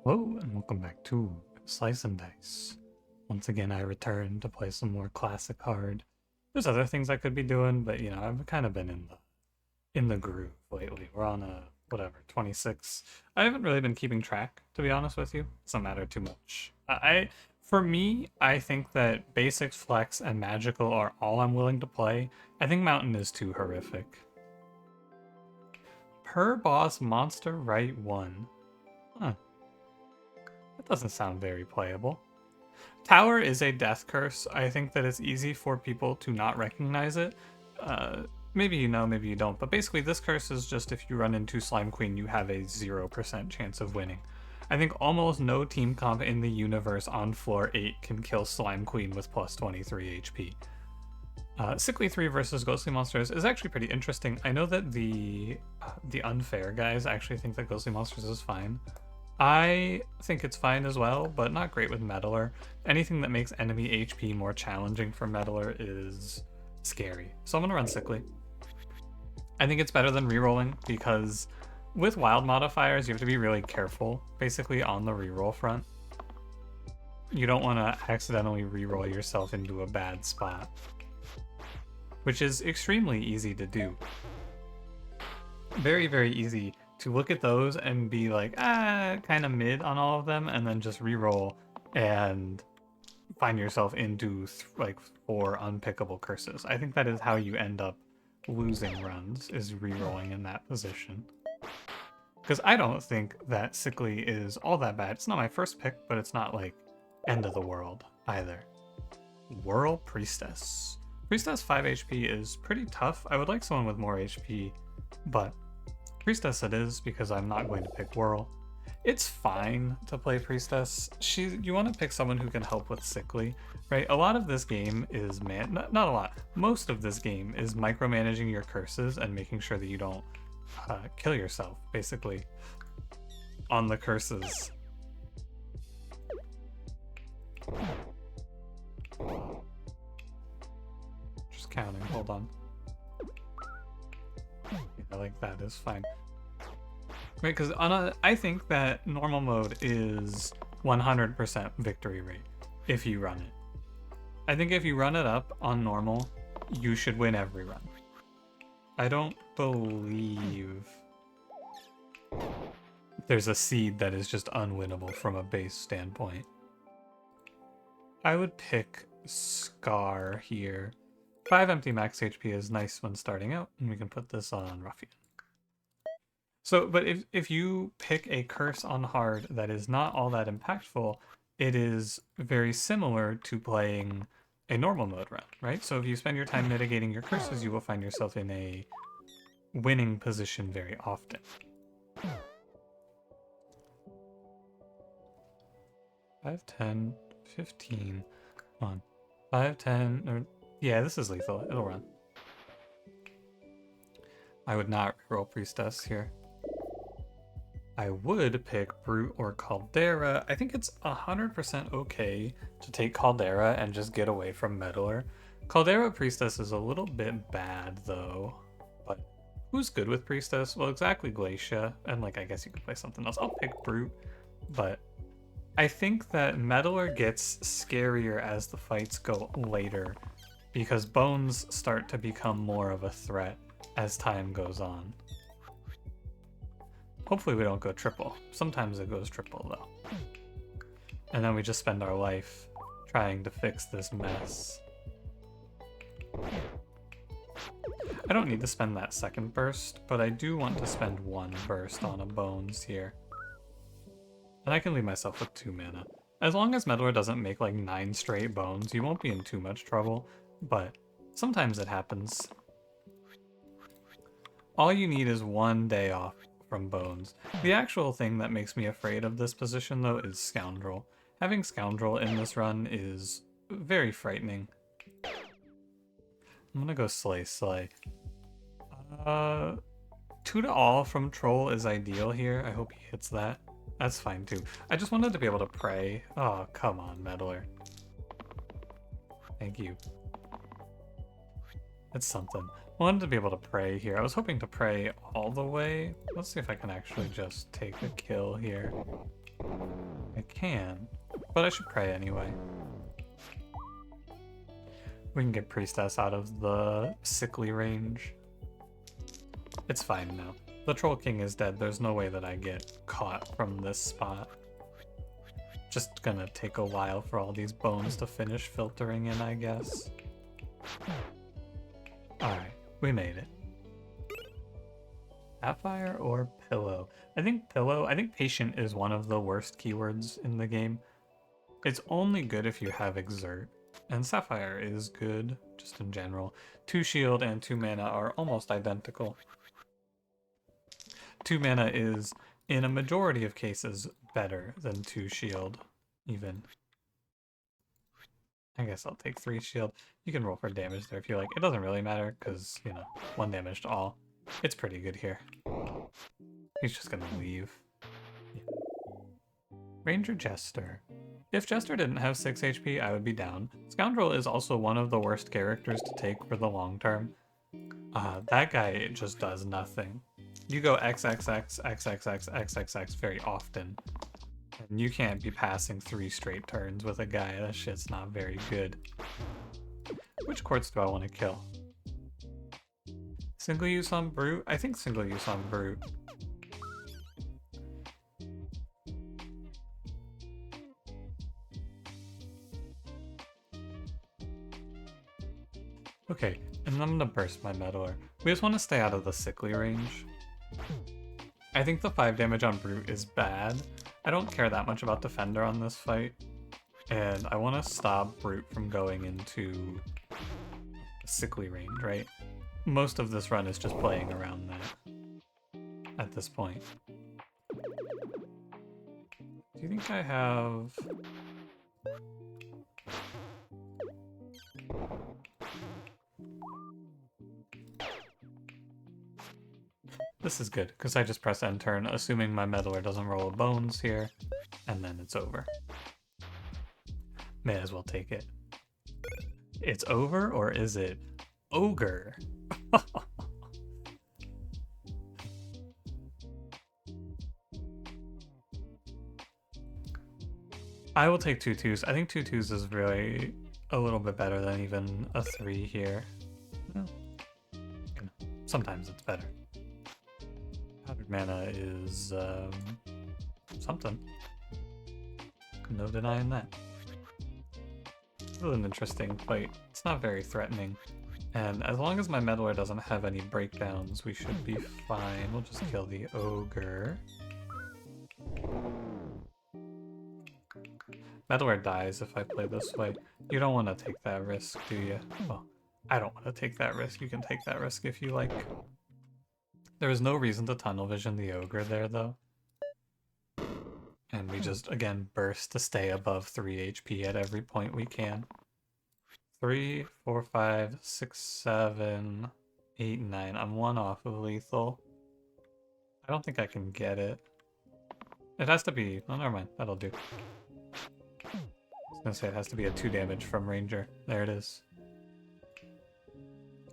Hello and welcome back to Slice and Dice. Once again, I returned to play some more classic hard. There's other things I could be doing, but I've kind of been in the groove lately. We're on a whatever 26. I haven't really been keeping track, to be honest with you. It doesn't matter too much. For me, I think that basics, flex, and magical are all I'm willing to play. I think mountain is too horrific. Per boss monster right one. Huh. That doesn't sound very playable. Tower is a death curse. I think that it's easy for people to not recognize it. Maybe you know, maybe you don't, but basically this curse is just if you run into Slime Queen, you have a 0% chance of winning. I think almost no team comp in the universe on floor 8 can kill Slime Queen with plus 23 HP. Sickly 3 versus Ghostly Monsters is actually pretty interesting. I know that the unfair guys actually think that Ghostly Monsters is fine. I think it's fine as well, but not great with Meddler. Anything that makes enemy HP more challenging for Meddler is scary. So I'm gonna run Sickly. I think it's better than rerolling because with wild modifiers, you have to be really careful, basically, on the reroll front. You don't want to accidentally reroll yourself into a bad spot, which is extremely easy to do. Very, very easy to look at those and be like, kind of mid on all of them, and then just reroll and find yourself into like 4 unpickable curses. I think that is how you end up losing runs, is rerolling in that position. Because I don't think that Sickly is all that bad. It's not my first pick, but it's not like end of the world either. Whirl Priestess. Priestess 5 HP is pretty tough. I would like someone with more HP, but Priestess it is because I'm not going to pick Whirl. It's fine to play Priestess. You want to pick someone who can help with Sickly, right? A lot of this game is not a lot. Most of this game is micromanaging your curses and making sure that you don't kill yourself, basically, on the curses. Just counting. Hold on. I like that is fine. Right, because I think that normal mode is 100% victory rate if you run it. I think if you run it up on normal, you should win every run. I don't believe there's a seed that is just unwinnable from a base standpoint. I would pick Scar here. 5 empty max HP is nice when starting out, and we can put this on Ruffian. So, but if you pick a curse on hard that is not all that impactful, it is very similar to playing a normal mode run, right? So if you spend your time mitigating your curses, you will find yourself in a winning position very often. 5, 10, 15, come on. 5, 10, or yeah, this is lethal, it'll run. I would not roll Priestess here. I would pick Brute or Caldera. I think it's 100% okay to take Caldera and just get away from Meddler. Caldera Priestess is a little bit bad though, but who's good with Priestess? Well, exactly Glacia, and like I guess you could play something else. I'll pick Brute, but I think that Meddler gets scarier as the fights go later because bones start to become more of a threat as time goes on. Hopefully we don't go triple. Sometimes it goes triple though. And then we just spend our life trying to fix this mess. I don't need to spend that second burst, but I do want to spend 1 burst on a bones here. And I can leave myself with 2 mana. As long as Meddler doesn't make like 9 straight bones, you won't be in too much trouble, but sometimes it happens. All you need is 1 day off from bones. The actual thing that makes me afraid of this position though is Scoundrel. Having Scoundrel in this run is very frightening. I'm gonna go Slay. 2 to all from Troll is ideal here. I hope he hits that. That's fine too. I just wanted to be able to pray. Oh, come on, Meddler. Thank you. It's something. I wanted to be able to pray here. I was hoping to pray all the way. Let's see if I can actually just take a kill here. I can, but I should pray anyway. We can get Priestess out of the sickly range. It's fine now. The Troll King is dead. There's no way that I get caught from this spot. Just gonna take a while for all these bones to finish filtering in, I guess. Alright, we made it. Sapphire or Pillow? I think Patient is one of the worst keywords in the game. It's only good if you have Exert. And Sapphire is good, just in general. 2 shield and 2 mana are almost identical. 2 mana is, in a majority of cases, better than 2 shield, even. I guess I'll take 3 shield. You can roll for damage there if you like. It doesn't really matter, because, you know, 1 damage to all. It's pretty good here. He's just gonna leave. Yeah. Ranger Jester. If Jester didn't have 6 HP, I would be down. Scoundrel is also one of the worst characters to take for the long term. That guy just does nothing. You go XXX, XXX, XXX very often. And you can't be passing 3 straight turns with a guy. That shit's not very good. Which quartz do I want to kill? Single use on Brute? I think single use on Brute. Okay, and I'm gonna burst my Meddler. We just want to stay out of the sickly range. I think the 5 damage on Brute is bad. I don't care that much about Defender on this fight. And I want to stop Brute from going into sickly range, right? Most of this run is just playing around that at this point. Do you think I have... This is good, because I just press end turn, assuming my Meddler doesn't roll a bones here, and then it's over. May as well take it. It's over, or is it Ogre? I will take 2/2s. I think 2/2s is really a little bit better than even a 3 here. Well, you know, sometimes it's better. Powdered mana is something. No denying that. Really an interesting fight. It's not very threatening. And as long as my Meddler doesn't have any breakdowns, we should be fine. We'll just kill the Ogre. Meddler dies if I play this way. You don't want to take that risk, do you? Well, I don't want to take that risk. You can take that risk if you like. There is no reason to tunnel vision the Ogre there, though. And we just, again, burst to stay above 3 HP at every point we can. 3, 4, 5, 6, 7, 8, 9. I'm 1 off of lethal. I don't think I can get it. It has to be... Oh, never mind. That'll do. I was gonna say it has to be a 2 damage from Ranger. There it is.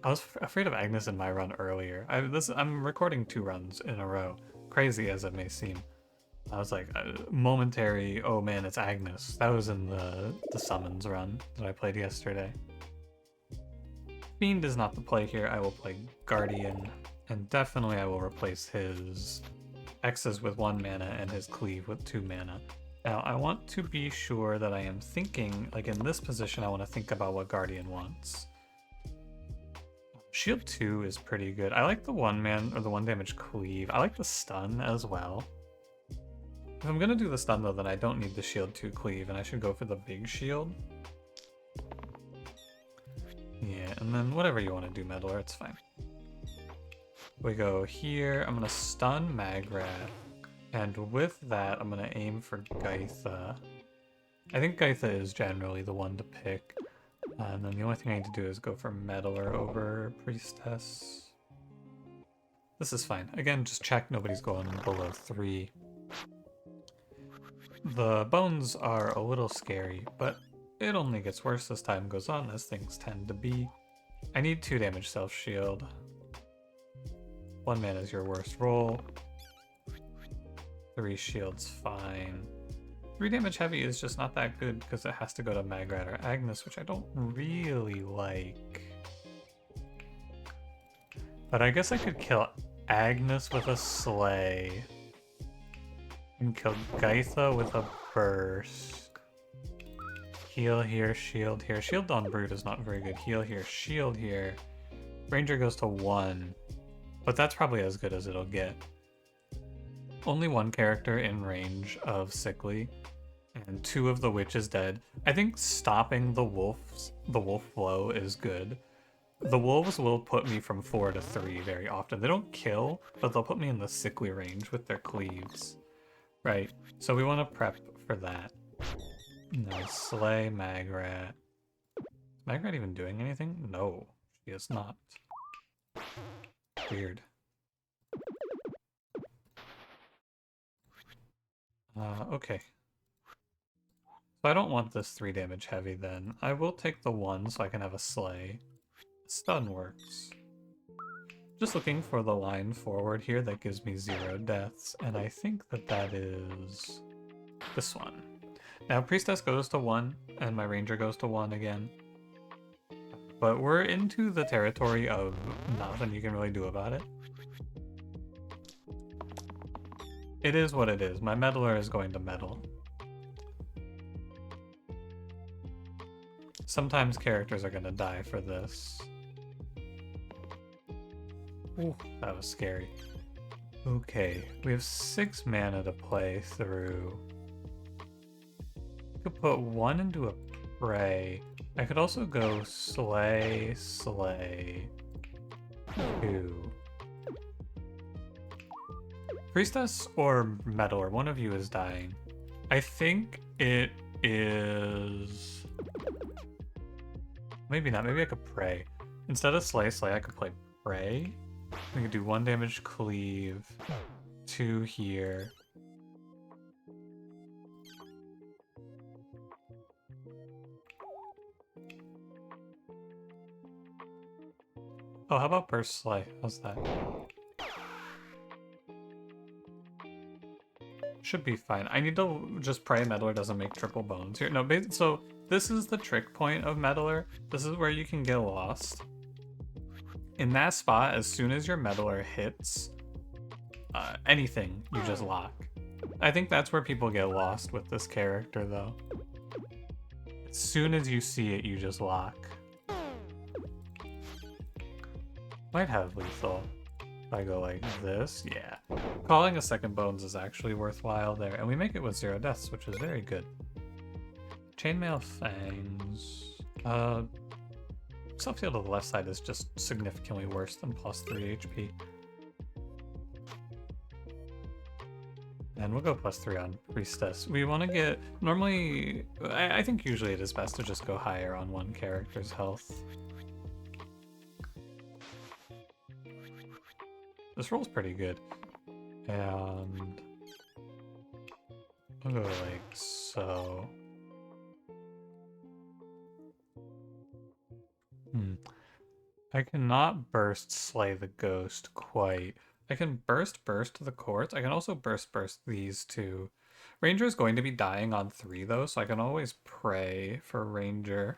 I was afraid of Agnes in my run earlier. I'm recording 2 runs in a row. Crazy as it may seem. I was like, momentary, oh man, it's Agnes. That was in the summons run that I played yesterday. Fiend is not the play here. I will play Guardian, and definitely I will replace his X's with 1 mana and his Cleave with 2 mana. Now, I want to be sure that I am thinking, like in this position, I want to think about what Guardian wants. Shield 2 is pretty good. I like the 1 damage Cleave. I like the stun as well. If I'm gonna do the stun though, then I don't need the shield 2 Cleave, and I should go for the big shield. Yeah, and then whatever you want to do, Meddler, it's fine. We go here, I'm gonna stun Magrat, and with that, I'm gonna aim for Gaitha. I think Gaitha is generally the one to pick, and then the only thing I need to do is go for Meddler over Priestess. This is fine. Again, just check nobody's going below 3. The bones are a little scary, but it only gets worse as time goes on, as things tend to be. I need 2 damage self-shield. 1 mana is your worst roll. 3 shields, fine. 3 damage heavy is just not that good because it has to go to Magrat or Agnes, which I don't really like. But I guess I could kill Agnes with a Slay. And kill Gaitha with a Burst. Heal here, shield here. Shield on Brute is not very good. Heal here, shield here. Ranger goes to 1. But that's probably as good as it'll get. Only 1 character in range of Sickly. And 2 of the witches dead. I think stopping the wolf blow is good. The wolves will put me from 4 to 3 very often. They don't kill, but they'll put me in the sickly range with their cleaves. Right, so we want to prep for that. No, Slay Magrat. Is Magrat even doing anything? No, she is not. Weird. Okay. So I don't want this 3 damage heavy then. I will take the 1 so I can have a Slay. Stun works. Just looking for the line forward here that gives me 0 deaths, and I think that that is this one. Now Priestess goes to 1, and my Ranger goes to 1 again. But we're into the territory of nothing you can really do about it. It is what it is. My Meddler is going to meddle. Sometimes characters are going to die for this. Ooh, that was scary. Okay, we have 6 mana to play through. I could put 1 into a Prey. I could also go Slay, Slay, 2. Priestess or Meddler, one of you is dying. I think it is... Maybe not, maybe I could Prey. Instead of Slay, Slay, I could play Prey. We could do 1 damage cleave, 2 here. Oh, how about Burst Slay? How's that? Should be fine. I need to just pray Meddler doesn't make triple bones here. No, so this is the trick point of Meddler. This is where you can get lost. In that spot, as soon as your Meddler hits anything, you just lock. I think that's where people get lost with this character, though. As soon as you see it, you just lock. Might have lethal. If I go like this, yeah. Calling a second bones is actually worthwhile there, and we make it with 0 deaths, which is very good. Chainmail Fangs. Self-heal to the left side is just significantly worse than plus 3 HP. And we'll go plus 3 on Priestess. We want to get... Normally, I think usually it is best to just go higher on one character's health. This roll's pretty good. And... I'll go like so. I cannot burst Slay the Ghost quite. I can burst the Courts. I can also burst these two. Ranger is going to be dying on 3 though, so I can always pray for Ranger.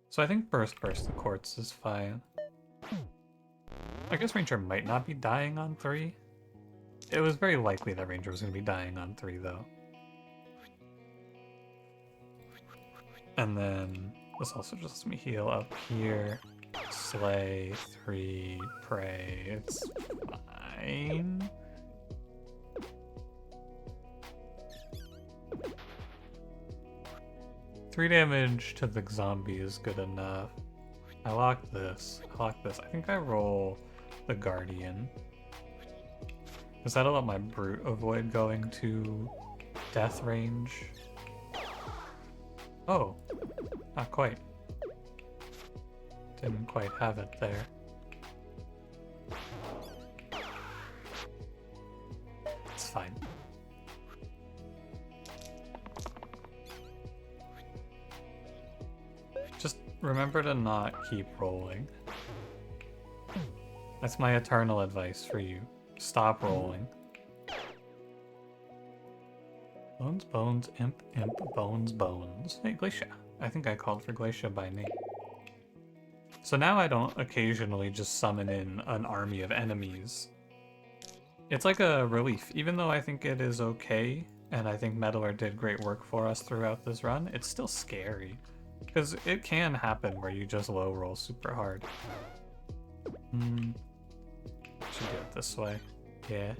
So I think burst the Courts is fine. I guess Ranger might not be dying on 3. It was very likely that Ranger was going to be dying on 3 though. And then this also just lets me heal up here. Slay, 3, pray, it's fine. Three damage to the zombie is good enough. I lock this, I think I roll the Guardian. Because that'll let my Brute avoid going to death range. Oh, not quite. Didn't quite have it there. It's fine. Just remember to not keep rolling. That's my eternal advice for you. Stop rolling. Bones, bones, imp, imp, bones, bones. Hey, Glacia. I think I called for Glacia by name. So now I don't occasionally just summon in an army of enemies. It's like a relief. Even though I think it is okay, and I think Meddler did great work for us throughout this run, it's still scary. Because it can happen where you just low roll super hard. Should do it this way. Yeah.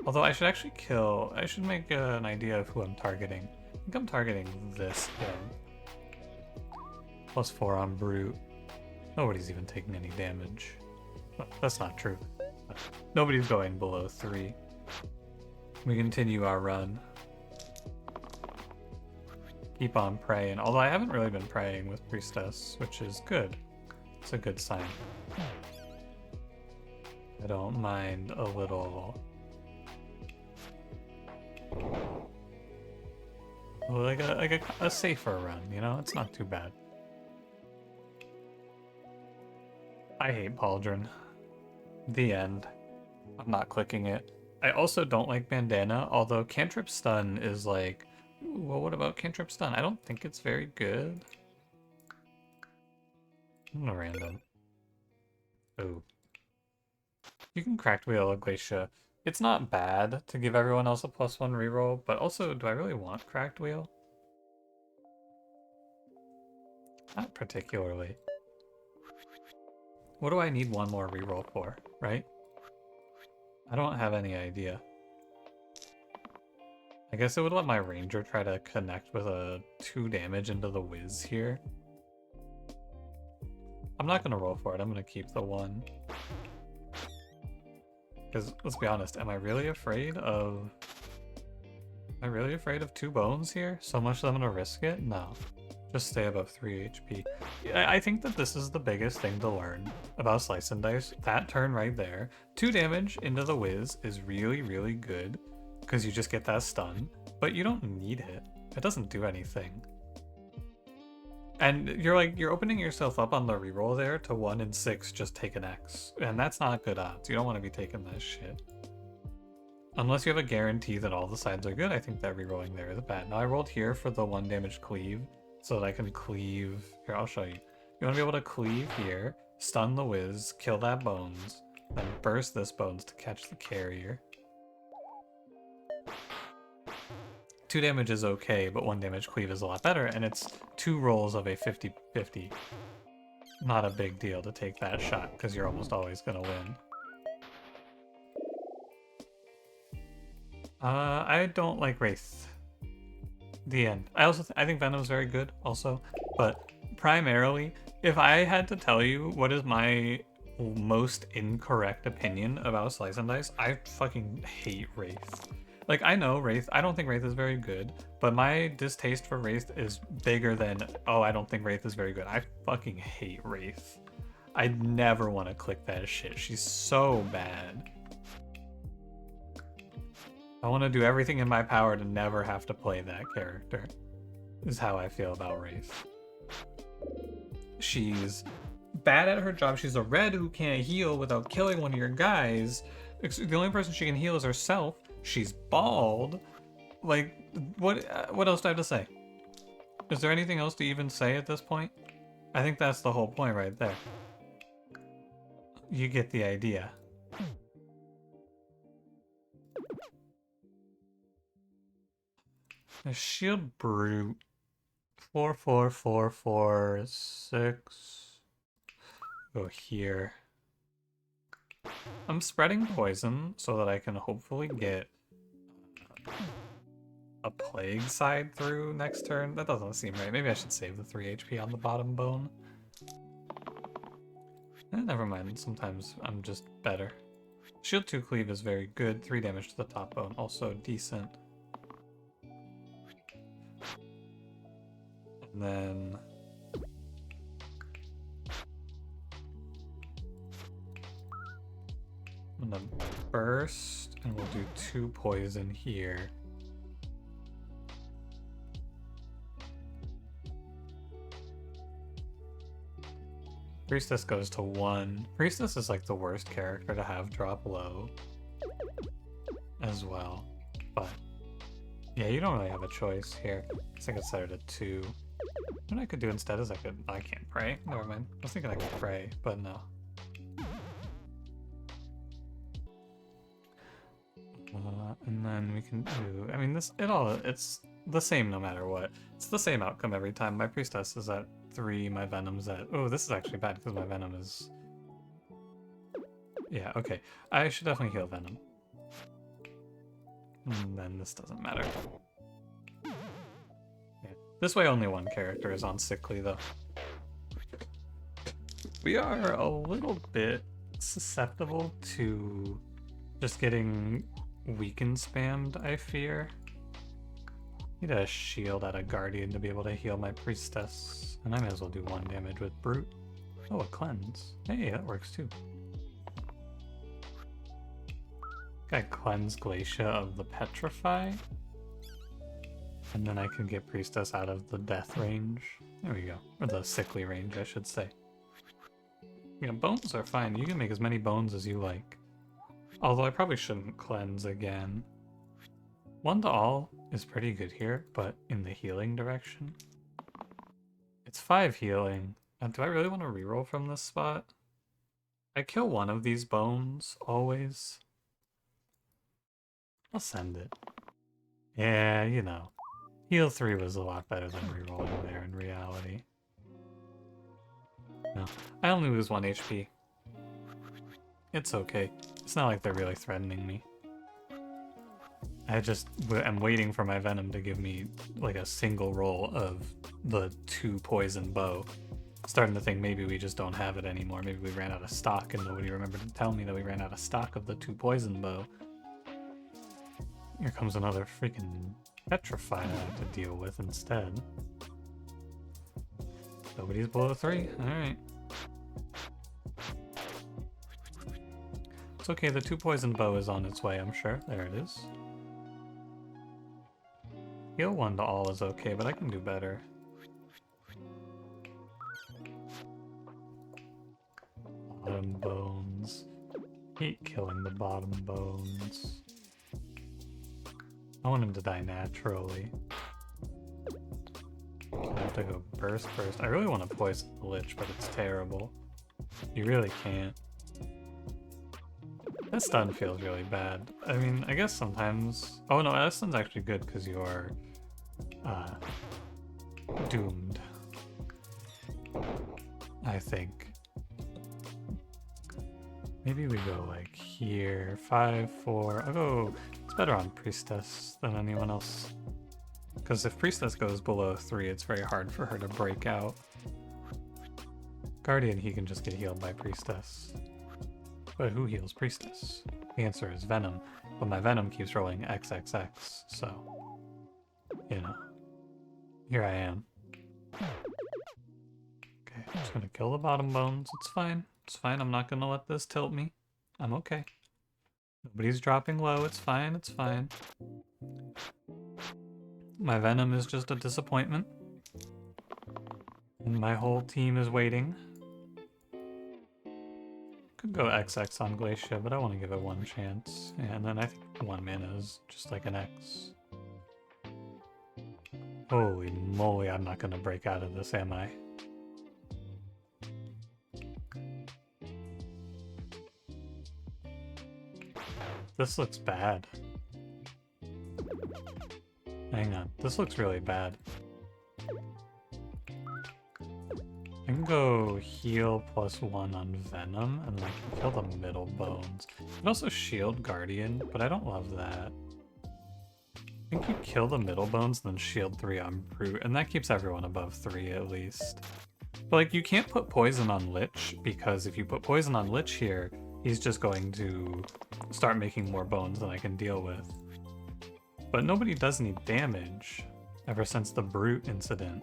Although I should actually kill... I should make an idea of who I'm targeting. I think I'm targeting this guy. +4 on Brute. Nobody's even taking any damage. Well, that's not true. Nobody's going below 3. We continue our run. Keep on praying. Although I haven't really been praying with Priestess, which is good. It's a good sign. I don't mind a little... like a safer run, you know? It's not too bad. I hate Pauldron. The end. I'm not clicking it. I also don't like Bandana, although Cantrip Stun is like... Ooh, well, what about Cantrip Stun? I don't think it's very good. I'm gonna random. Ooh. You can Cracked Wheel Glacia. It's not bad to give everyone else a +1 reroll, but also, do I really want Cracked Wheel? Not particularly. What do I need one more reroll for, right? I don't have any idea. I guess it would let my Ranger try to connect with a 2 damage into the Whiz here. I'm not gonna roll for it, I'm gonna keep the 1. Because, let's be honest, am I really afraid of 2 bones here? So much that I'm gonna risk it? No. Just stay above 3 HP. I think that this is the biggest thing to learn about Slice and Dice. That turn right there. 2 damage into the Whiz is really, really good, because you just get that stun, but you don't need it. It doesn't do anything. And you're opening yourself up on the reroll there to 1 in 6 just take an X. And that's not good odds. You don't want to be taking this shit. Unless you have a guarantee that all the sides are good, I think that rerolling there is bad. Now I rolled here for the 1 damage cleave, so that I can cleave... Here, I'll show you. You want to be able to cleave here, stun the Whiz, kill that bones, then burst this bones to catch the carrier. 2 damage is okay, but 1 damage cleave is a lot better, and it's 2 rolls of a 50-50. Not a big deal to take that shot, because you're almost always going to win. I don't like Wraith. The end. I think Venom's very good, also, but primarily, if I had to tell you what is my most incorrect opinion about Slice and Dice, I fucking hate Wraith. Like, I know Wraith, I don't think Wraith is very good, but my distaste for Wraith is bigger than, oh, I don't think Wraith is very good. I fucking hate Wraith. I never want to click that shit. She's so bad. I want to do everything in my power to never have to play that character, is how I feel about Wraith. She's bad at her job. She's a red who can't heal without killing one of your guys. The only person she can heal is herself. She's bald. Like, what else do I have to say? Is there anything else to even say at this point? I think that's the whole point right there. You get the idea. A Shield Brute. 4, 4, 4, 4, 6. Go here. I'm spreading poison so that I can hopefully get a plague side through next turn. That doesn't seem right. Maybe I should save the 3 HP on the bottom bone. Never mind. Sometimes I'm just better. Shield 2 cleave is very good. 3 damage to the top bone. Also decent. And then... I'm gonna burst, and we'll do 2 poison here. Priestess goes to 1. Priestess is like the worst character to have drop low as well. But Yeah, you don't really have a choice here. I guess I could set it at 2. What I could do instead is I can't pray. Never mind. I was thinking I could pray, but no. And then we can do, I mean, it's the same no matter what. It's the same outcome every time. My priestess is at 3, my venom's at, oh, this is actually bad because my venom is, yeah, okay. I should definitely heal venom. And then this doesn't matter. Yeah. This way only one character is on sickly though. We are a little bit susceptible to just getting weaken spammed, I fear. Need a shield out of Guardian to be able to heal my priestess. And I may as well do 1 damage with Brute. Oh, a cleanse. Hey, that works too. Got cleanse Glacia of the Petrify. And then I can get priestess out of the death range. There we go. Or the sickly range, I should say. Yeah, bones are fine. You can make as many bones as you like. Although I probably shouldn't cleanse again. 1 to all is pretty good here, but in the healing direction. It's 5 healing. Do I really want to reroll from this spot? I kill one of these bones, always. I'll send it. Yeah, you know. Heal 3 was a lot better than rerolling there in reality. No, I only lose 1 HP. It's okay. It's not like they're really threatening me. I just am waiting for my venom to give me like a single roll of the 2 poison bow. Starting to think maybe we just don't have it anymore. Maybe we ran out of stock and nobody remembered to tell me that we ran out of stock of the 2 poison bow. Here comes another freaking Petrify I have to deal with instead. Nobody's below 3. Alright. It's okay, the 2 poison bow is on its way, I'm sure. There it is. Heal 1 to all is okay, but I can do better. Bottom bones. Hate killing the bottom bones. I want him to die naturally. I have to go burst first. I really want to poison the Lich, but it's terrible. You really can't. That stun feels really bad. I mean, I guess sometimes... Oh no, that stun's actually good because you are doomed. I think. Maybe we go like here. 5, 4. I'll go... It's better on Priestess than anyone else. Because if Priestess goes below 3, it's very hard for her to break out. Guardian, he can just get healed by Priestess. But who heals Priestess? The answer is Venom. But my Venom keeps rolling XXX, so... You know. Here I am. Okay, I'm just gonna kill the bottom bones. It's fine. It's fine. I'm not gonna let this tilt me. I'm okay. Nobody's dropping low. It's fine. It's fine. My Venom is just a disappointment. And my whole team is waiting. Could go XX on Glacia, but I want to give it 1 chance. And then I think 1 mana is just like an X. Holy moly, I'm not going to break out of this, am I? This looks bad. Hang on, this looks really bad. I can go heal +1 on Venom, and then I can kill the middle bones. I can also shield Guardian, but I don't love that. I think you kill the middle bones and then shield 3 on Brute, and that keeps everyone above 3 at least. But like, you can't put poison on Lich, because if you put poison on Lich here, he's just going to start making more bones than I can deal with. But nobody does any damage ever since the Brute incident.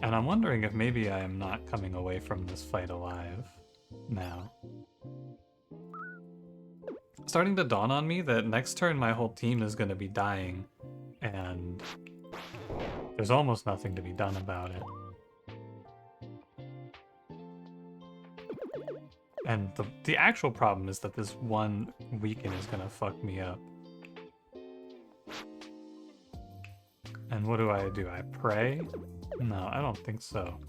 And I'm wondering if maybe I am not coming away from this fight alive now. Starting to dawn on me that next turn my whole team is going to be dying, and there's almost nothing to be done about it. And the actual problem is that this 1 weaken is going to fuck me up. And what do? I pray? No, I don't think so.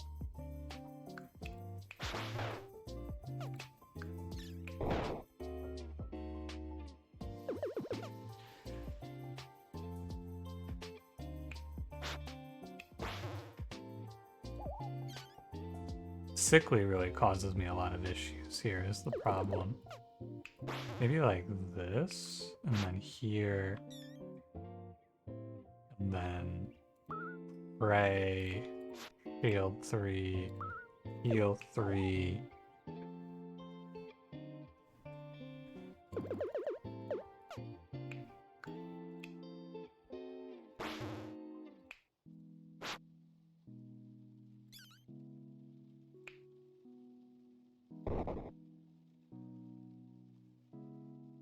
Sickly really causes me a lot of issues here is the problem. Maybe like this, and then here, and then pray, shield 3, heal 3.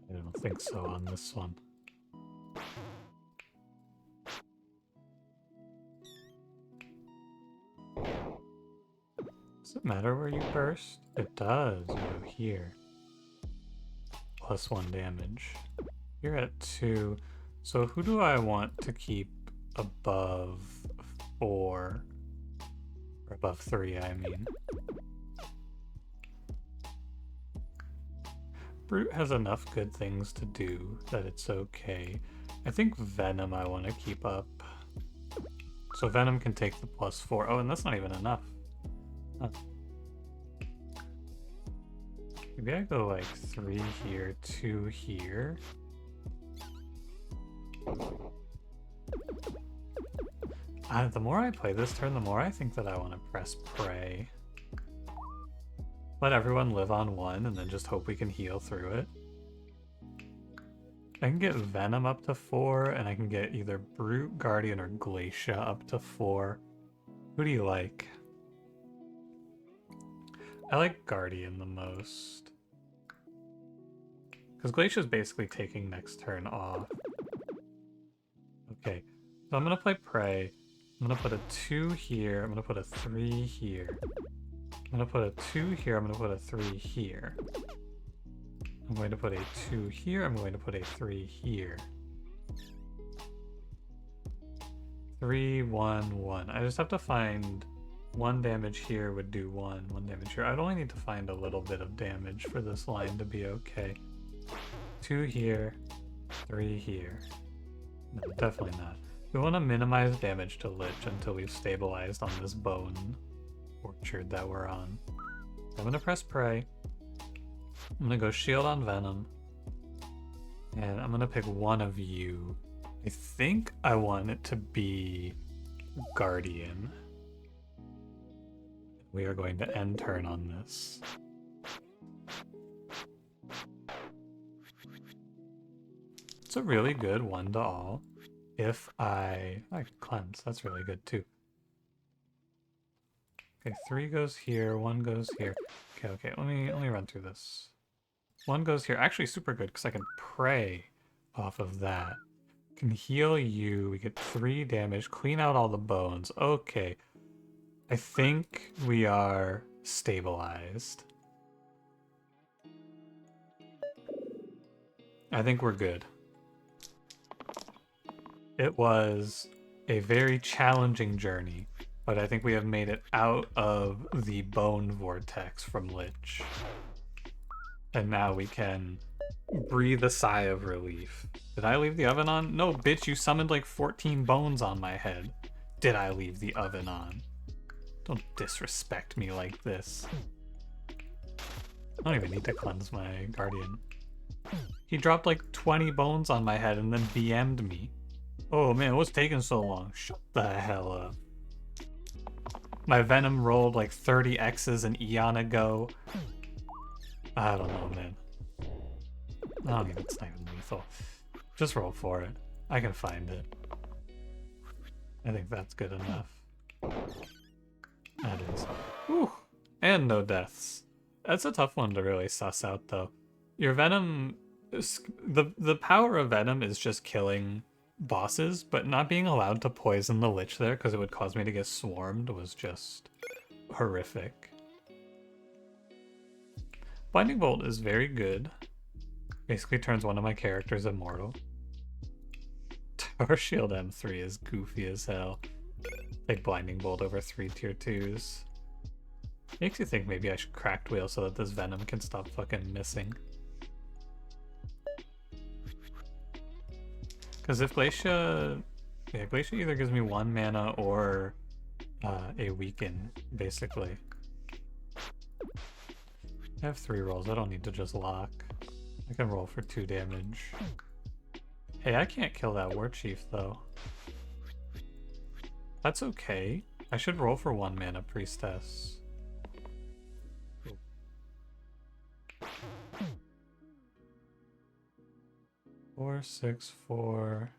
I don't think so on this one. Does it matter where you burst? It does. You go here. +1 damage. You're at 2. So who do I want to keep above 4? Or above 3, I mean. Brute has enough good things to do that it's okay. I think Venom I want to keep up. So Venom can take the +4. Oh, and that's not even enough. Huh. Maybe I go like 3 here, 2 here. The more I play this turn, the more I think that I want to press Pray. Let everyone live on 1 and then just hope we can heal through it. I can get Venom up to 4, and I can get either Brute, Guardian, or Glacia up to 4. Who do you like? I like Guardian the most. Because Glacia's basically taking next turn off. Okay, so I'm going to play Pray. I'm going to put a 2 here. I'm going to put a 3 here. I'm going to put a 2 here. I'm going to put a 3 here. I'm going to put a 2 here. I'm going to put a 3 here. 3, 1, 1. I just have to find 1 damage here would do 1 damage here. I'd only need to find a little bit of damage for this line to be okay. 2 here, 3 here. No, definitely not. We want to minimize damage to Lich until we've stabilized on this bone orchard that we're on. I'm going to press Pray. I'm going to go Shield on Venom. And I'm going to pick one of you. I think I want it to be Guardian. We are going to end turn on this. It's a really good 1 to all. If I can cleanse, that's really good too. Okay, 3 goes here, 1 goes here. Okay, let me run through this. 1 goes here, actually super good because I can pray off of that. Can heal you, we get 3 damage, clean out all the bones. Okay, I think we are stabilized. I think we're good. It was a very challenging journey, but I think we have made it out of the bone vortex from Lich. And now we can breathe a sigh of relief. Did I leave the oven on? No, bitch, you summoned like 14 bones on my head. Did I leave the oven on? Don't disrespect me like this. I don't even need to cleanse my Guardian. He dropped like 20 bones on my head and then BM'd me. Oh man, what's taking so long? Shut the hell up. My Venom rolled like 30 X's an eon ago. I don't know, man. I don't even, it's not even lethal. Just roll for it. I can find it. I think that's good enough. That is. Whew. And no deaths. That's a tough one to really suss out, though. Your Venom... The power of Venom is just killing bosses, but not being allowed to poison the Lich there because it would cause me to get swarmed was just horrific. Blinding Bolt is very good. Basically turns one of my characters immortal. Power Shield M3 is goofy as hell. Like Blinding Bolt over 3 tier 2s. Makes you think maybe I should Cracked Wheel so that this Venom can stop fucking missing. Because if Glacia... Yeah, Glacia either gives me 1 mana or a weaken, basically. I have 3 rolls, I don't need to just lock. I can roll for 2 damage. Hey, I can't kill that War Chief, though. That's okay. I should roll for 1 mana Priestess. 4, 6, 4...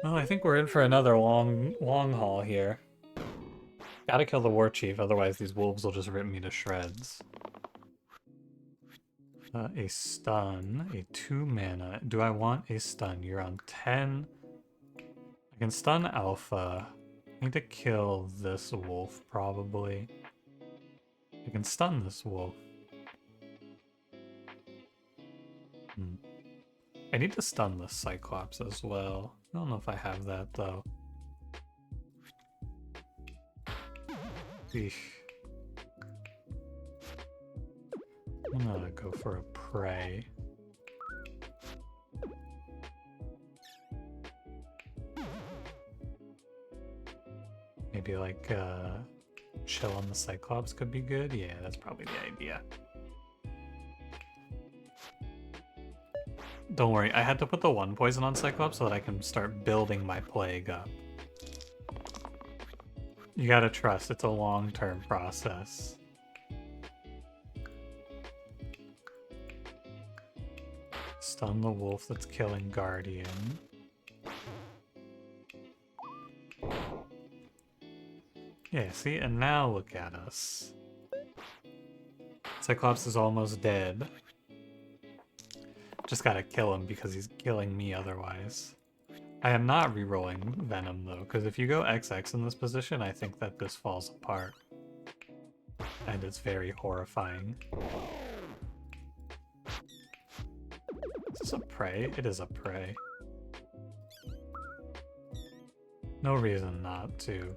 Well, I think we're in for another long haul here. Gotta kill the War Chief, otherwise these wolves will just rip me to shreds. A stun, a 2 mana. Do I want a stun? You're on 10. I can stun Alpha. I need to kill this wolf, probably. I can stun this wolf. I need to stun the Cyclops as well. I don't know if I have that, though. Eesh. I'm gonna go for a prey. Maybe like chill on the Cyclops could be good. Yeah, that's probably the idea. Don't worry, I had to put the 1 poison on Cyclops so that I can start building my plague up. You gotta trust, it's a long-term process. Stun the wolf that's killing Guardian. Yeah, see? And now look at us. Cyclops is almost dead. Just gotta kill him because he's killing me otherwise. I am not re-rolling Venom though, because if you go XX in this position, I think that this falls apart. And it's very horrifying. Is this a prey? It is a prey. No reason not to.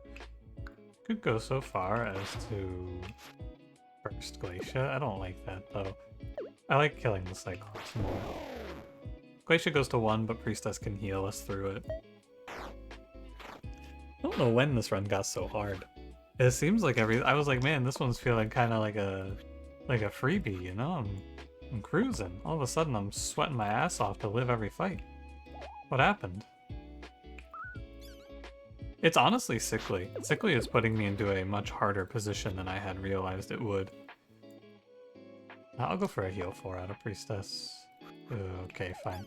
Could go so far as to burst Glacia. I don't like that though. I like killing the Cyclops more. Glacia goes to 1, but Priestess can heal us through it. I don't know when this run got so hard. It seems like I was like, man, this one's feeling kind of like a freebie, you know? I'm cruising. All of a sudden, I'm sweating my ass off to live every fight. What happened? It's honestly Sickly. Sickly is putting me into a much harder position than I had realized it would. I'll go for a heal 4 out of Priestess. Okay, fine.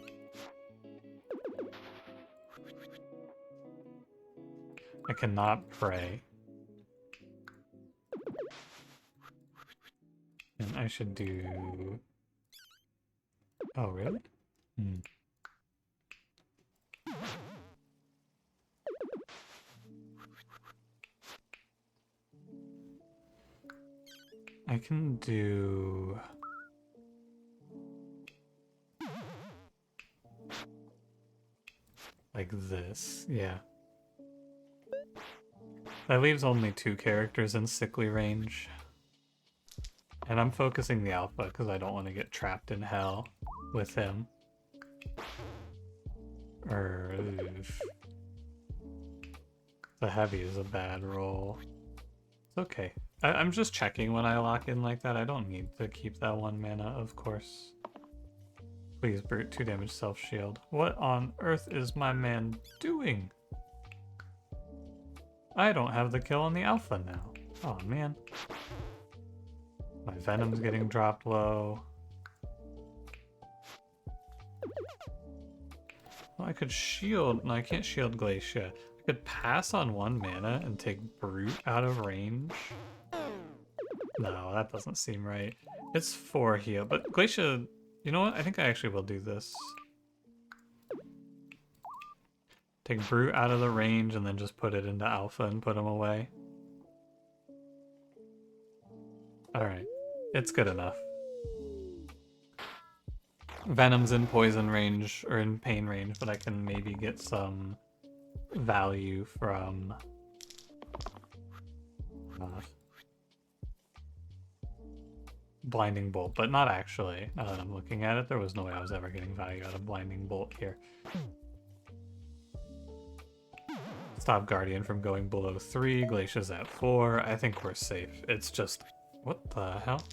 I cannot pray. And I should do... Oh, really? I can do... like this, yeah. That leaves only 2 characters in Sickly range. And I'm focusing the Alpha because I don't want to get trapped in hell with him. The heavy is a bad roll. It's okay. I'm just checking when I lock in like that. I don't need to keep that 1 mana, of course. Please, Brute, 2 damage self-shield. What on earth is my man doing? I don't have the kill on the Alpha now. Oh man. My Venom's getting dropped low. Well, I could shield... No, I can't shield Glacia. I could pass on 1 mana and take Brute out of range. No, that doesn't seem right. It's 4 heal, but Glacia... You know what? I think I actually will do this. Take Brute out of the range and then just put it into Alpha and put him away. Alright. It's good enough. Venom's in poison range, or in pain range, but I can maybe get some value from... Blinding Bolt, but not actually. Now that I'm looking at it, there was no way I was ever getting value out of Blinding Bolt here. Stop Guardian from going below 3, Glacia's at 4. I think we're safe. It's just... What the hell?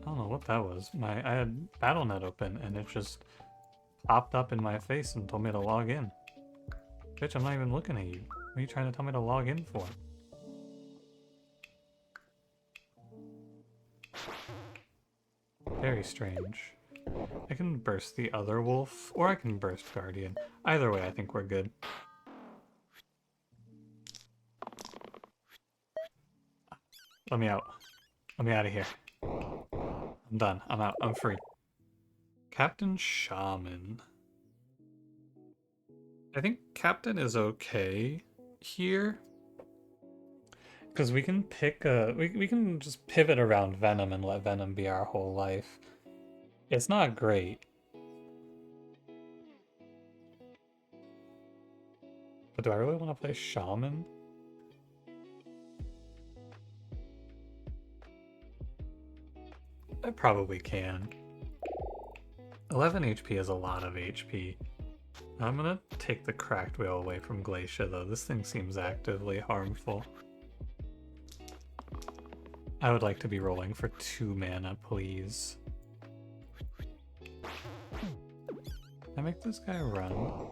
I don't know what that was. I had BattleNet open and it just popped up in my face and told me to log in. Bitch, I'm not even looking at you. What are you trying to tell me to log in for? Very strange. I can burst the other wolf, or I can burst Guardian. Either way, I think we're good. Let me out. Let me out of here. I'm done. I'm out. I'm free. Captain Shaman. I think Captain is okay here. Because we can pick a... We can just pivot around Venom and let Venom be our whole life. It's not great. But do I really want to play Shaman? I probably can. 11 HP is a lot of HP. I'm gonna take the Cracked Wheel away from Glacia though. This thing seems actively harmful. I would like to be rolling for 2 mana, please. Can I make this guy run?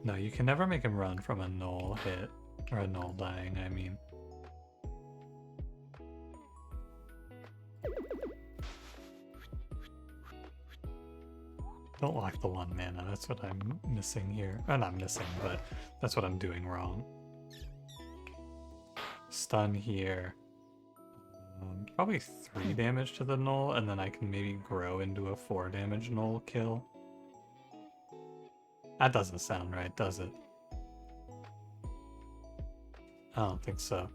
No, you can never make him run from a null hit. Or a null dying, I mean. Don't lock the 1 mana, that's what I'm missing here. Or not missing, but that's what I'm doing wrong. Stun here. Probably 3 damage to the null, and then I can maybe grow into a 4 damage null kill. That doesn't sound right, does it? I don't think so.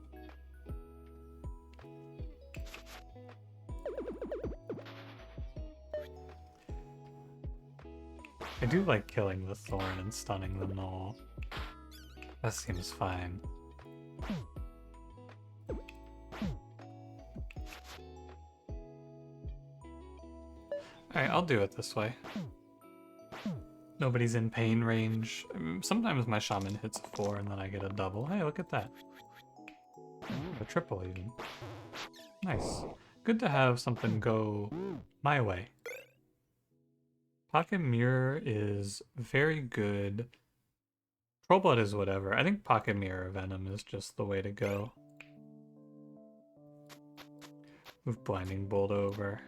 I do like killing the Thorn and stunning the null. That seems fine. Alright, I'll do it this way. Nobody's in pain range. Sometimes my Shaman hits a 4 and then I get a double. Hey, look at that. A triple even. Nice. Good to have something go my way. Pocket Mirror is very good. Trollblood is whatever. I think Pocket Mirror Venom is just the way to go. Move Blinding Bolt over.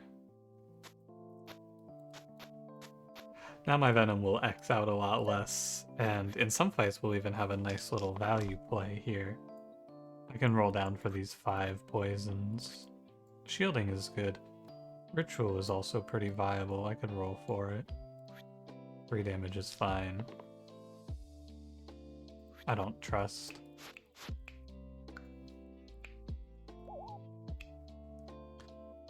Now my Venom will X out a lot less, and in some fights we'll even have a nice little value play here. I can roll down for these 5 poisons. Shielding is good. Ritual is also pretty viable, I could roll for it. 3 damage is fine. I don't trust.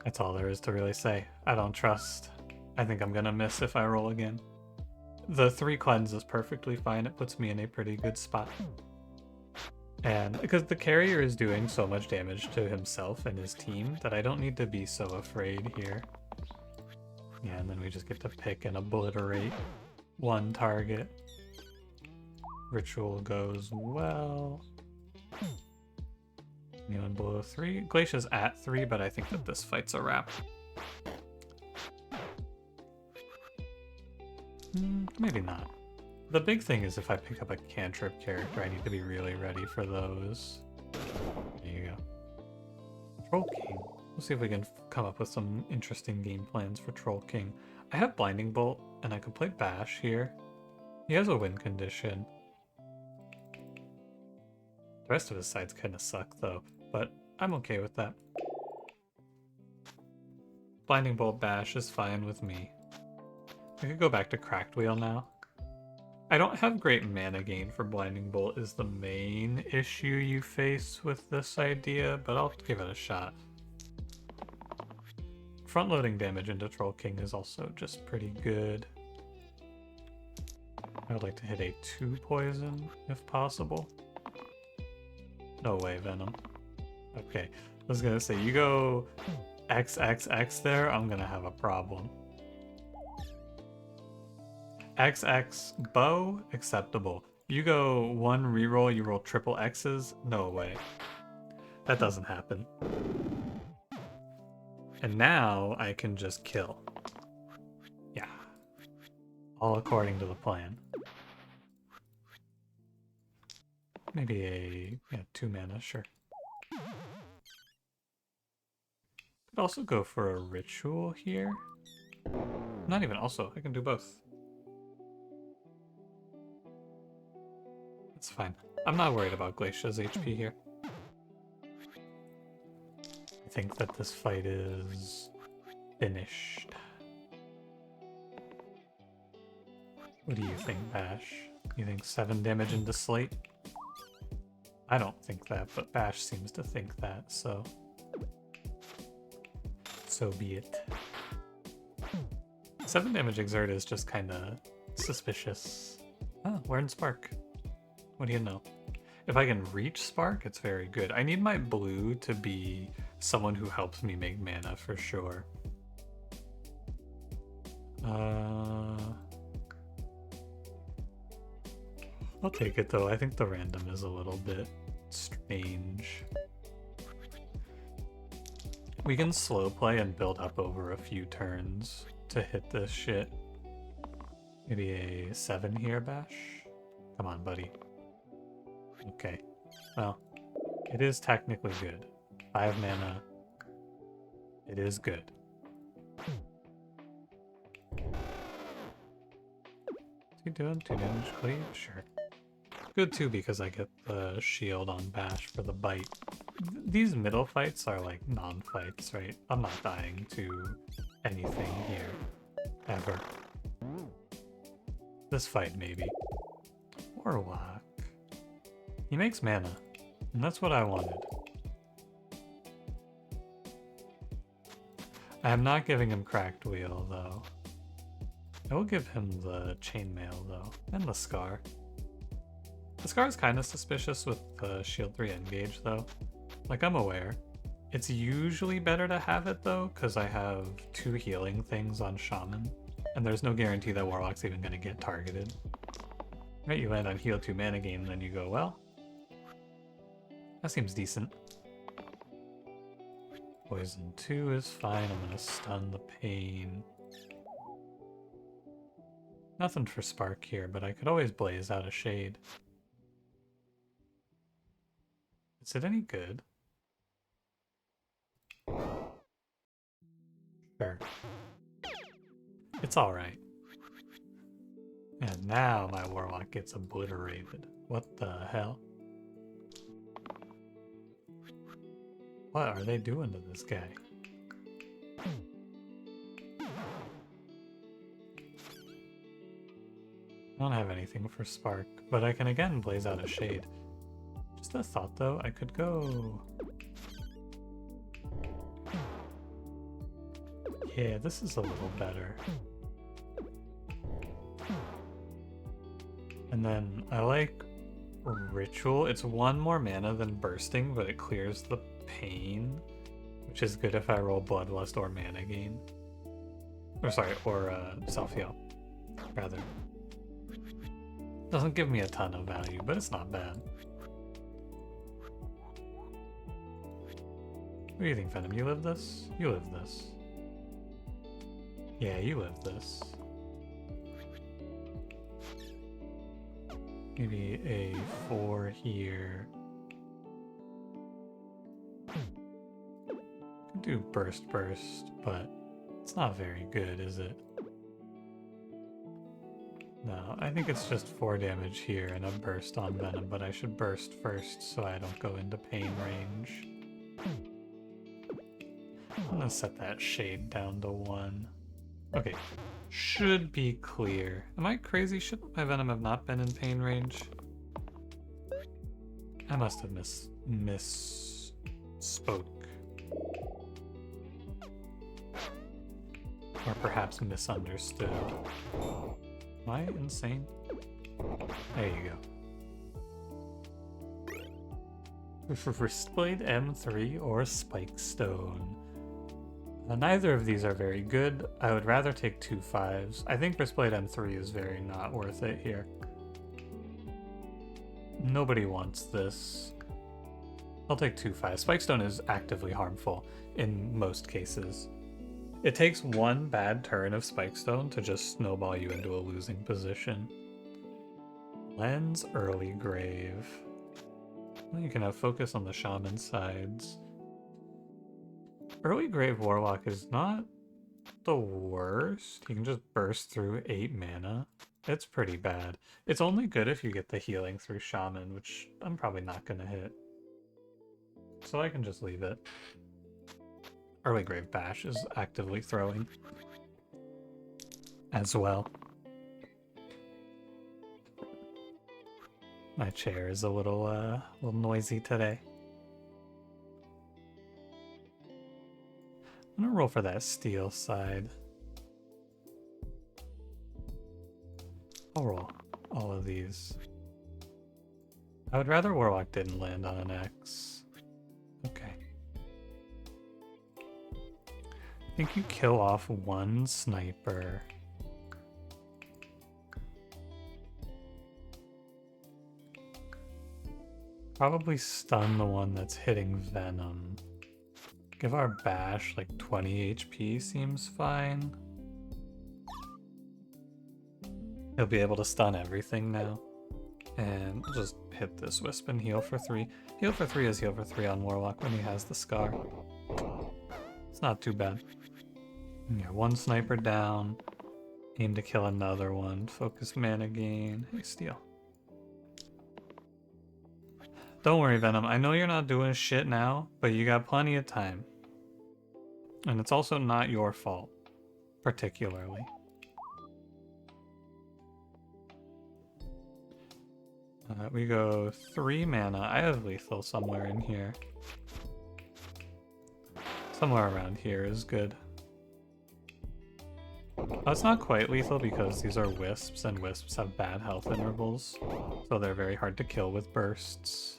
That's all there is to really say. I don't trust. I think I'm gonna miss if I roll again. The 3 cleanse is perfectly fine. It puts me in a pretty good spot. And because the carrier is doing so much damage to himself and his team that I don't need to be so afraid here. Yeah, and then we just get to pick and obliterate 1 target. Ritual goes well. Anyone below 3? Glacia's at 3, but I think that this fight's a wrap. Maybe not. The big thing is if I pick up a cantrip character, I need to be really ready for those. There you go. Troll King. We'll see if we can come up with some interesting game plans for Troll King. I have Blinding Bolt, and I could play Bash here. He has a win condition. The rest of his sides kind of suck, though, but I'm okay with that. Blinding Bolt Bash is fine with me. I could go back to Cracked Wheel now. I don't have great mana gain for Blinding Bolt is the main issue you face with this idea, but I'll give it a shot. Front-loading damage into Troll King is also just pretty good. I would like to hit a 2 poison, if possible. No way, Venom. Okay, I was gonna say, you go XXX there, I'm gonna have a problem. XX bow, acceptable. You go 1 reroll, you roll triple X's, no way. That doesn't happen. And now I can just kill. Yeah. All according to the plan. Maybe a 2 mana, sure. Could also go for a ritual here. Not even also, I can do both. It's fine. I'm not worried about Glacia's HP here. I think that this fight is finished. What do you think, Bash? You think 7 damage into Slate? I don't think that, but Bash seems to think that, so be it. 7 damage exert is just kinda suspicious. Oh, we're in Spark. What do you know? If I can reach Spark, it's very good. I need my blue to be someone who helps me make mana for sure. I'll take it though. I think the random is a little bit strange. We can slow play and build up over a few turns to hit this shit. Maybe a 7 here, Bash? Come on, buddy. Okay. Well, it is technically good. 5 mana. It is good. Is he doing 2 damage cleave? Sure. Good too because I get the shield on Bash for the bite. These middle fights are like non-fights, right? I'm not dying to anything here. Ever. This fight, maybe. Warlock. He makes mana, and that's what I wanted. I am not giving him Cracked Wheel, though. I will give him the Chainmail, though, and the Scar. The Scar is kind of suspicious with the Shield 3 Engage, though. Like, I'm aware. It's usually better to have it, though, because I have 2 healing things on Shaman, and there's no guarantee that Warlock's even going to get targeted. Right, you land on heal 2 mana gain, and then you go, well, that seems decent. Poison 2 is fine, I'm going to stun the pain. Nothing for Spark here, but I could always blaze out a Shade. Is it any good? Sure. It's alright. And now my Warlock gets obliterated. What the hell? What are they doing to this guy? I don't have anything for Spark, but I can again blaze out a Shade. Just a thought though, I could go... Yeah, this is a little better. And then I like Ritual. It's 1 more mana than Bursting, but it clears the pain, which is good if I roll Bloodlust or Mana Gain. Or sorry, or Self-Heal, rather. Doesn't give me a ton of value, but it's not bad. What do you think, Venom? You live this? You live this. Yeah, you live this. Maybe a 4 here. Could do burst, but it's not very good, is it? No, I think it's just 4 damage here and a burst on Venom, but I should burst first so I don't go into pain range. I'm gonna set that Shade down to 1. Okay, should be clear. Am I crazy? Should my Venom have not been in pain range? I must have misspoke. Or perhaps misunderstood. Am I insane? There you go. Wristblade M3 or Spike Stone. Neither of these are very good. I would rather take 2 5s. I think Wristblade M3 is very not worth it here. Nobody wants this. I'll take 2 5s. Spike Stone is actively harmful in most cases. It takes one bad turn of Spike Stone to just snowball you into a losing position. Lens Early Grave. You can have focus on the shaman sides. Early Grave Warlock is not the worst. You can just burst through 8 mana. It's pretty bad. It's only good if you get the healing through shaman, which I'm probably not going to hit. So I can just leave it. Early Grave Bash is actively throwing as well. My chair is a little noisy today. I'm gonna roll for that steel side. I'll roll all of these. I would rather Warlock didn't land on an X. Okay. I think you kill off one sniper. Probably stun the one that's hitting Venom. Give our Bash like 20 HP seems fine. He'll be able to stun everything now. And we'll just hit this Wisp and heal for 3. Heal for 3 is heal for 3 on Warlock when he has the Scar. It's not too bad. Yeah, one sniper down. Aim to kill another one. Focus mana gain. Hey, steal. Don't worry, Venom. I know you're not doing shit now, but you got plenty of time. And it's also not your fault, particularly. We go 3 mana. I have lethal somewhere in here. Somewhere around here is good. Oh, it's not quite lethal because these are wisps, and wisps have bad health intervals, so they're very hard to kill with bursts.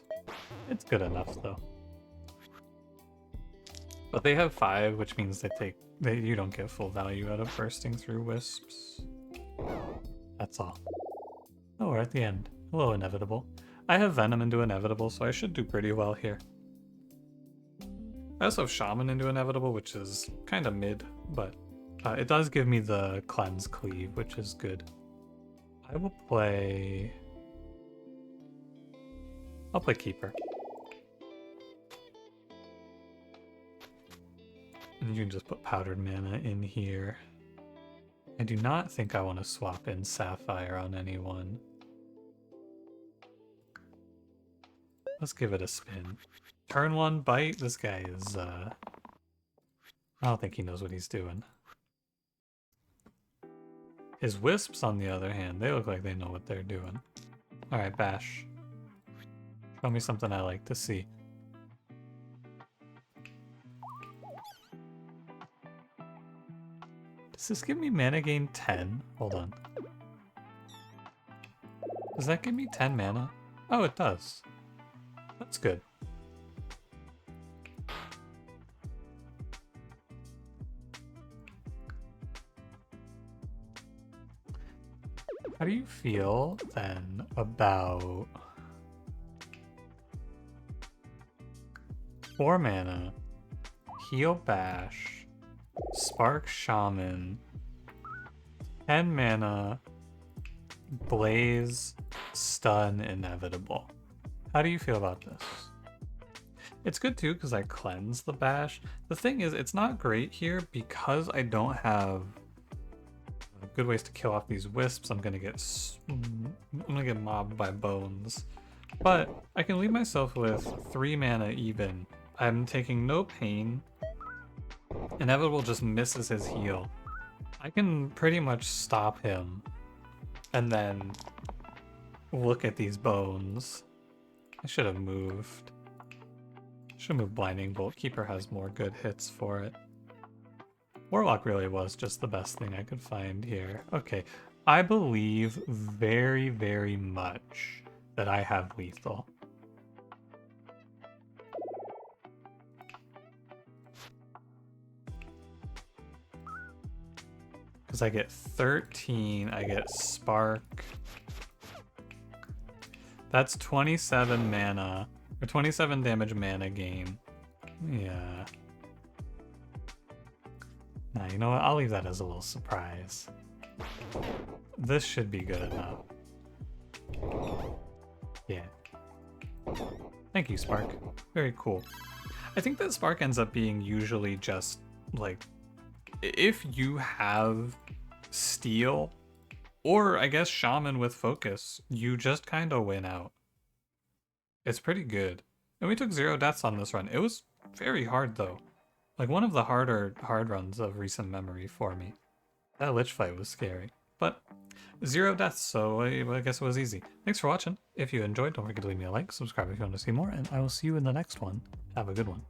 It's good enough though. But they have 5, which means you don't get full value out of bursting through wisps. That's all. Oh, we're at the end. Hello, Inevitable. I have Venom into Inevitable, so I should do pretty well here. I also have Shaman into Inevitable, which is kind of mid, but it does give me the Cleanse Cleave, which is good. I'll play Keeper. And you can just put Powdered Mana in here. I do not think I want to swap in Sapphire on anyone. Let's give it a spin. Turn 1 bite. This guy is, I don't think he knows what he's doing. His wisps, on the other hand, they look like they know what they're doing. Alright, Bash. Show me something I like to see. Does this give me mana gain 10? Hold on. Does that give me 10 mana? Oh, it does. That's good. How do you feel then about 4 mana, Heal Bash, Spark Shaman, 10 mana, Blaze, Stun, Inevitable? How do you feel about this? It's good too because I cleanse the Bash. The thing is, it's not great here because I don't have good ways to kill off these wisps. I'm gonna get mobbed by bones. But I can leave myself with 3 mana even. I'm taking no pain. Inevitable just misses his heal. I can pretty much stop him and then look at these bones. I should have moved. Should move Blinding Bolt. Keeper has more good hits for it. Warlock really was just the best thing I could find here. Okay, I believe very, very much that I have lethal. Because I get 13, I get Spark. That's 27 mana, or 27 damage mana gain. Yeah. Nah, you know what? I'll leave that as a little surprise. This should be good enough. Yeah. Thank you, Spark. Very cool. I think that Spark ends up being usually just, like, if you have Steel, or I guess Shaman with Focus, you just kind of win out. It's pretty good. And we took 0 deaths on this run. It was very hard, though. Like, one of the harder hard runs of recent memory for me. That Lich fight was scary. But 0 deaths, so I guess it was easy. Thanks for watching. If you enjoyed, don't forget to leave me a like, subscribe if you want to see more, and I will see you in the next one. Have a good one.